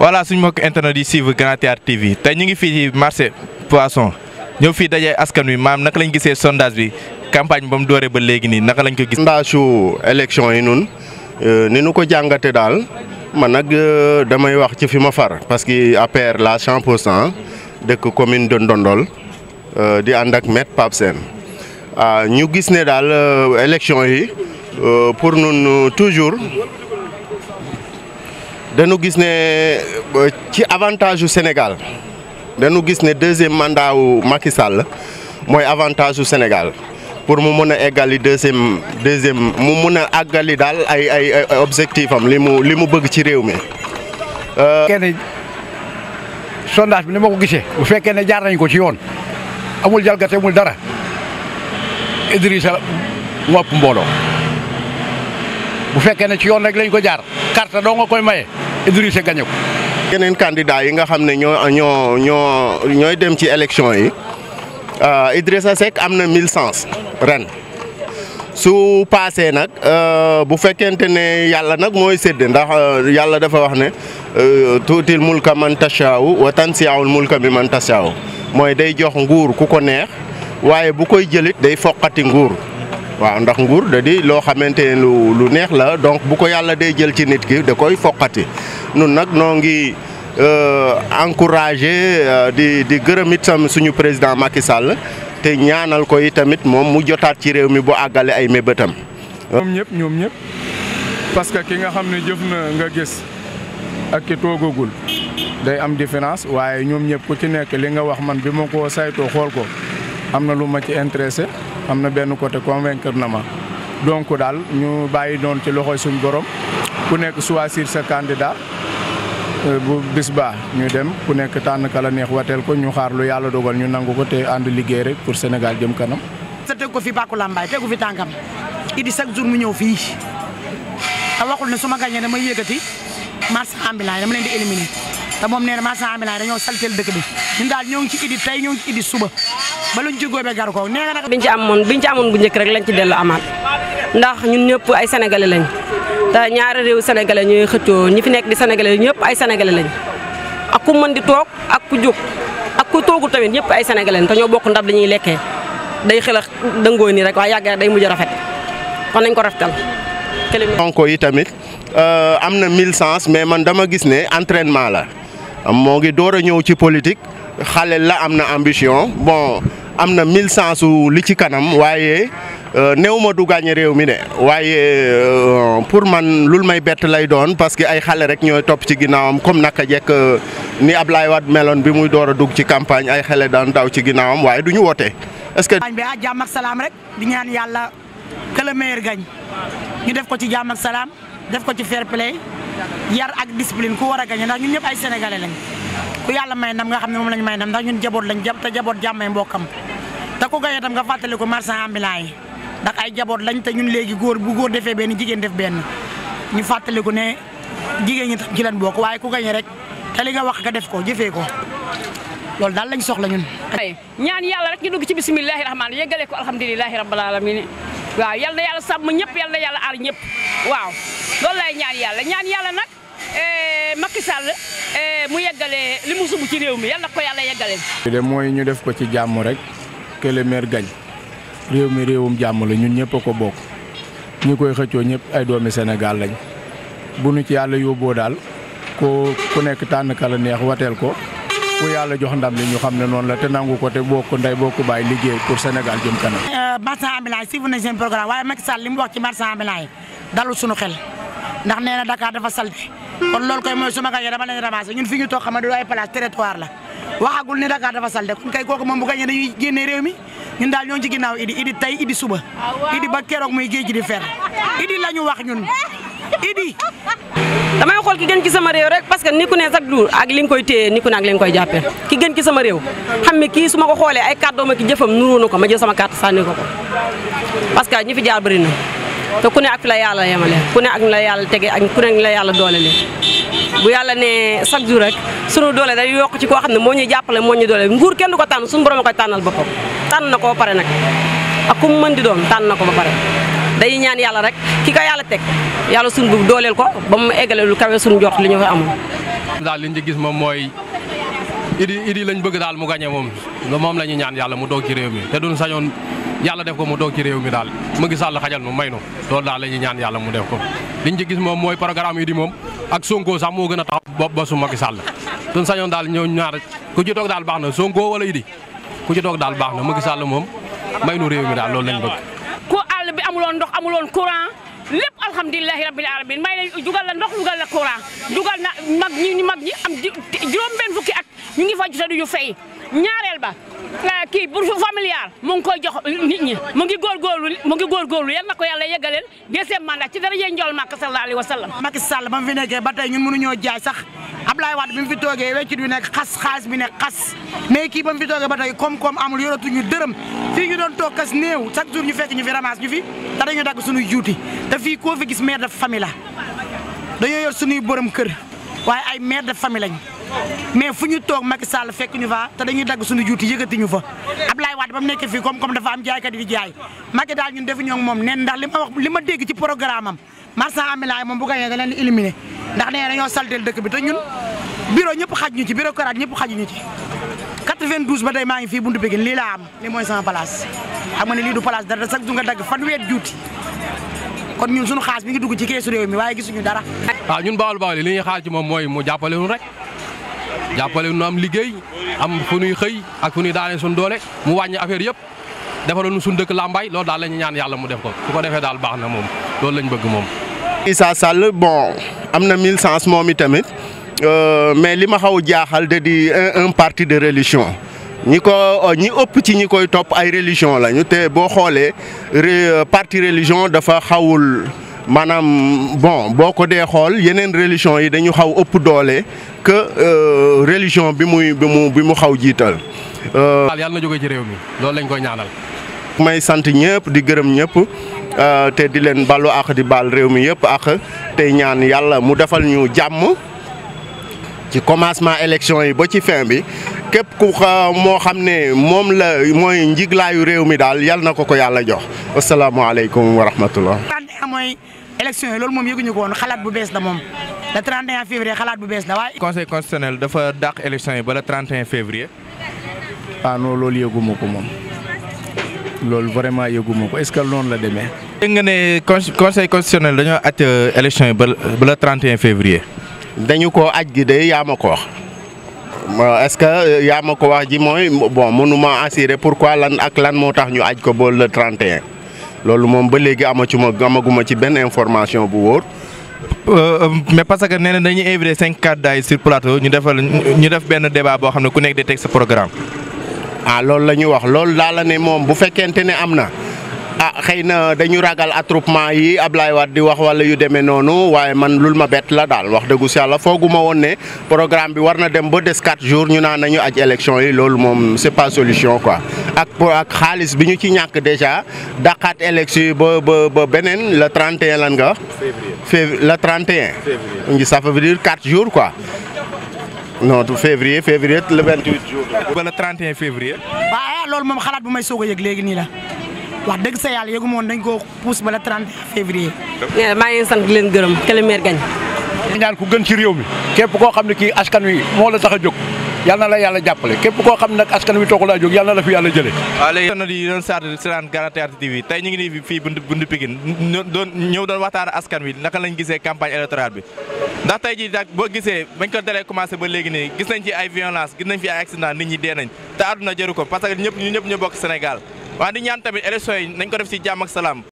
voilà suñu mbokk internet yi suivre Grand Théâtre TV tey ñu ngi fii ci marché poisson ñëw fii dajee askan wi maam naka lañ gisee sondage bi campagne ba mu dooree ba léegi nii naka lañ ko gis. sondage su élection yi nun ni nu ko jàngate daal man nag damay wax ci fi ma far parce que APR la 100% dëkk commune de Ndondol di ànd ak maître Pape Sène ñu gis ne daal élection yi pour nun toujours dañu gis ne ci avantage yu Sénégal dañu gis ne deuxième mandat wu Macky Sall mooy avantage yu Sénégal pour mu mën a eggali deuxième mu mën a àggali daal ay objectif am li mu bëgg ci réew mi. kenn sondage bi ni ma ko gisee bu fekkee ne jaar nañ ko ci yoon amul jalgate amul dara Idrissa moo ëpp mbooloo bu fekkee ne ci yoon rek lañ ko jaar carte doo nga koy maye Idrissa gañe ko. yeneen candidat yi nga xam ne ñooy dem ci élection yi Idrissa Seck am na 1000 sens ren su paasee nag bu fekkente ne yàlla nag mooy sédd ndax yàlla dafa wax ne tuutil mulka man tashaaw wa tansiyaawul mulka bi man tashaaw mooy day jox nguur ku ko neex waaye bu koy jëlit day foqati nguur waaw ndax nguur da di loo xamante ne lu neex la donc bu ko yàlla day jël ci nit ki da koy foqati nun nag noo ngi encouragé di gërëm itam suñu président Macky Sall te ñaanal ko tamit moom mu jotaat ci réew mi bu àggale ay mébétam. ñoom ñëpp parce que ki nga xam ne jëf na nga gis ak ki toogagul day am différence waaye ñoom ñëpp ku ci nekk li nga wax man bi ma ko saytoo xool ko am na lu ma ci intéressé am na benn côté convaincre na ma donc daal ñu bàyyi doon ci loxoy suñu borom ku nekk choisir sa candidat. bu bis baa ñu dem ku nekk tànn kala neex wateel ko ñu xaar lu yàlla dogal ñu nangu ko te ànd liggéey rek pour Sénégal jëm kanam. sa teg ko fi bàkku lambaay tegu fi tànkam Idi chaque jour mu ñëw fii te waxul ne su ma gagné damay yëkkati marchand ambulant yi dama leen di éliminer te moom nee na marchand ambulant yi dañoo saltel dëkk bi ñun daal ñoo ngi ci Idi tey ñoo ngi ci Idi suba ba luñ ci góobee gar ko nee nga nag. biñ ci amoon bu njëkk rek lañ ci dellu amaat ndax ñun ñëpp ay sénégalais lañ. te ñaari réew sénégalais ñooy xëccoo ñi fi nekk di sénégalais ñëpp ay sénégalais lañ ak ku mën di toog ak ku jóg ak ku toogul tamit ñëpp ay sénégalais te ñoo bokk ndab dañuy lekkee day xel a dëngoo nii rek waaye yàgg day mujj rafet kon nañ ko rafetal. Sonko yi tamit am na 1000 sens mais man dama gis ne entraînement la moo ngi door a ñëw ci politique xale la am na ambition bon am na 1000 sens li ci kanam waaye. néew ma du gagné réew mi de waaye pour man lul may bett lay doon parce que ay xale rek ñooy topp ci ginnaawam comme naka jekk ni Ablaye Wade meloon bi muy door a dugg ci campagne ay xale daan daw ci ginnaawam waaye du ñu wote est-ce que. campagne bi jàmm ak salaam rek di ñaan yàlla que le meilleur gagne ñu def ko ci jàmm ak salaam def ko ci fair play yar ak discipline ku war a gagné ndax ñun ñëpp ay sénégalais lañ ku yàlla may ndam nga xam ne moom lañ may ndam ndax ñun jaboot lañ te jaboot jàmmay mbokkam te ku gagné tam nga fàttali ko marchand ambulant yi. ndax ay jaboot lañ te ñun léegi góor bu góor defee benn jigéen def benn ñu fàttaliku ne jigéen ñi tam ci lan bokk waaye ku gañe rek te li nga wax nga def ko jëfee ko loolu daal lañ soxla ñun. ñaan yàlla rek ñu dugg ci bisimilahi rahmaani yeggale ko alhamdulilahi rabbil alamin waaw yal na yàlla sàmm ñëpp yal na yàlla aar ñëpp waaw loolu lay ñaan yàlla nag Macky Sall mu yeggale li mu sumb ci réew mi yal na ko yàlla yeggale. de mooy ñu def ko ci jàmm rek que le maire gagne. réew mi réewum jàmm la ñun ñëpp a ko bokk ñi koy xëccoo ñëpp ay doomi Sénégal lañ bu nu ci yàlla yóbboo daal ku nekk tànn kala neex wateel ko ku yàlla jox ndam li ñu xam ne noonu la te nangu ko te bokk ndey bokk bàyyi liggéey pour Sénégal jëm kanam. marchand ambulant yi suivre nañ seen programme waaye Macky Sall li mu wax ci marchand ambulant yi dalul suñu xel ndax nee na Dakar dafa salte kon loolu koy mooy su ma gañee dama leen ramasser ñun fi ñu toog xam ne du ay place territoire la waxagul ne Dakar dafa salte kon kay kooku moom bu gañee dañuy génnee réew mi. ñun daal ñoo ngi ci ginnaaw Idi tey Idi suba Idi ba keroog muy géej gi di fer Idi la ñu wax ñun Idi. damay xool ki gën ci sama réew rek parce que ni ku ne chaque jour ak li nga koy téye ni ku ne ak li nga koy jàppee ki gën ci sama réew xam ne kii su ma ko xoolee ay kàddoom ak jëfam nuroo na ko ma jël sama carte sànni ko parce que ñi fi jaar bëri na te ku ne ak fi la yàlla yemale ku ne ak la yàlla tege ak ku ne la yàlla doolele bu yàlla ne chaque jour rek sunu doole day yokk ci koo xam ne moo ñuy jàppale moo ñuy doole nguur kenn du ko tànn suñu borom a koy tànnal boppam tànn na ko ba pare nag ak ku mu mën di doon tànn na ko ba pare day ñaan yàlla rek ki ko yàlla teg yàlla suñu bu dooleel ko ba mu eggale lu kawe suñu jot li ñu fa amoon daal liñ ci gis moom mooy idi lañ bëgg daal mu gagné moom la ñu ñaan yàlla mu doog ci réew mi te duñ sañoon yàlla def ko mu doog ci réew mi daal Macky Sall xajal nu may nu loolu daal la ñuy ñaan yàlla mu def ko liñ ci gis moom mooy programme idi moom ak Sonko sax moo gën a tax bopp ba su Macky Sall duñ sañoon daal ñëw ñaar ku ci toog daal baax na Sonko wala idi ku ci toog daal baax na Macky Sall moom may nu réew mi daal loolu lañ bëgg. ku àll bi amuloon ndox amuloon courant lépp alhamdulilahi rabbil alamin may la jugal la ndox jugal la courant jugal na mag ñi am juróom-benn fukki at ñu ngi faju te duñu fay ñaareel ba kii bourse familiale mu ngi koy jox nit ñi mu ngi góorgóorlu yal na ko yàlla yeggaleel deuxième mandat ci dara yee njool Makka sallallahu alayhi wa sallam. Macky Sall ba mu fi nekkee ba tey ñun mënuñoo jaay sax Ablaye Wade bi mu fi toogee weccit bi nekk xas xaalis bi nekk xas mais kii ba mu fi toogee ba tey koom-koom amul yoratuñu dërëm fii ñu doon toog kas néew chaque jour ñu fekk ñu fi ramasse ñu fi te dañu dagg suñuy juuti te fii koo fi gis mère de famille la dañoo yor suñuy borom kër waaye ay mère de famille lañ mais fu ñu toog Macky Sall fekk ñu fa te dañuy dagg suñu juuti yëkkati ñu fa Ablaye Wade ba mu nekk fii comme dafa am jaaykat yi di jaay Macky daal ñun defuñu ak moom nen ndax li ma dégg ci programme am marchand ambulant moom bu gañee da leen di éliminer ndax nee dañoo saltel dëkk bi te ñun bureau ñëpp xaj ñu ci bureaucrate ñëpp xajuñu ci 92 ba tey maa ngi fii buntu Pikine lii laa am lii mooy sama place xam nga ne lii du place dara sax du nga dagg fanweer juuti kon ñun suñu xaas mi ngi dugg ci keesu réew mi waaye gisuñu dara. waaw ñun Bawol li ñuy xaar ci moom mooy mu jàppale nu rek jàppale nu am liggéey am fu ñuy xëy ak fu ñuy daanee suñu doole mu wàññi affaire yëpp defaloon nu suñu dëkk Lambaye loolu daal la ñu ñaan yàlla mu def ko su ko defee daal baax na moom loolu lañ bëgg moom. Issa Sall bon am na 1000 sens moom itamit mais li ma xaw jaaxal da di un parti de religion ñi ëpp ci ñi koy topp ay religion lañu te boo xoolee parti religion dafa xawul maanaam bon boo ko dee xool yeneen religion yi dañu xaw ëpp doole que religion bi mu xaw jiital. yàlla na jóge ci réew mi loolu lañ koy ñaanal. may sant ñëpp di gërëm ñëpp te di leen ballu ak di baal réew mi yëpp ak tey ñaan yàlla mu defal ñu jàmm ci commencement élection yi ba ci fin bi képp ku moo xam ne moom la mooy njiglaayu réew mi daal yal na ko yàlla jox asalaamaaleykum wa rahmatullah. mooy élection yi loolu moom yëguñu ko woon xalaat bu bees la moom le 31 février xalaat bu bees la waaye. conseil constitutionnel dafa dàq élection yi ba le 31 février. ah non loolu yëguma ko moom loolu vraiment yëguma ko est-ce que noonu la demee. dégg nga ne conseil constitutionnel dañoo aj élection yi ba le 31 février. dañu ko aj gi de yaa ma ko wax est-ce que yaa ma ko wax ji mooy bon mënuma assurer pourquoi lan moo tax ñu aj ko ba le 31 loolu moom ba léegi amaguma ci benn information bu wóor. mais parce que nee na dañuy invité 5 candidats yi sur plateau ñu def benn débat boo xam ne ku nekk di teg sa programme. ah loolu la ñu wax loolu daal la ne moom bu fekkente ne am na xëy na dañu ragal attroupement yi Ablaye Wade di wax wala yu demee noonu waaye man lul ma bett la daal wax dëggu si yàlla fooguma woon ne programme bi war na dem ba des 4 jours ñu naan nañu aj élection yi loolu moom c'est pas solution quoi ak xaalis bi ñu ci ñàkk déjà daqaat élection yi ba beneen le 31 lan nga wax. février le 31. février ça veut dire 4 jours quoi. non du février le 28 jours. ba le 31 février. waaw loolu moom xalaat bu may soog a yëg léegi nii la. wax dëgg sa yàlla yëgu moon dañ koo pousse ba le 30 février. maa ngi sant di leen gërëm que le maire gagne. ñaan ku gën ci réew mi képp koo xam ne kii askan wi moo la tax a jóg yal na la yàlla jàppale képp koo xam ne nag askan wi toog laa jóg yal na la fi yàlla jëlee. waaw léegi sonn di doon seetaan Galatea TV tey ñu ngi nii fii buntu Pikine ñëw doon waxtaan askan wi naka lañ gisee campagne électorale bi ndax tey jii nag boo gisee bañ ko dalee commencé ba léegi nii gis nañ ci ay violence gis nañ fi ay accident nit ñi dee nañ te àdduna jëru ko parce que ñëpp ñu bokk Sénégal waaye di ñaan tamit élection yi nañ ko def ci jàmm ak salaam.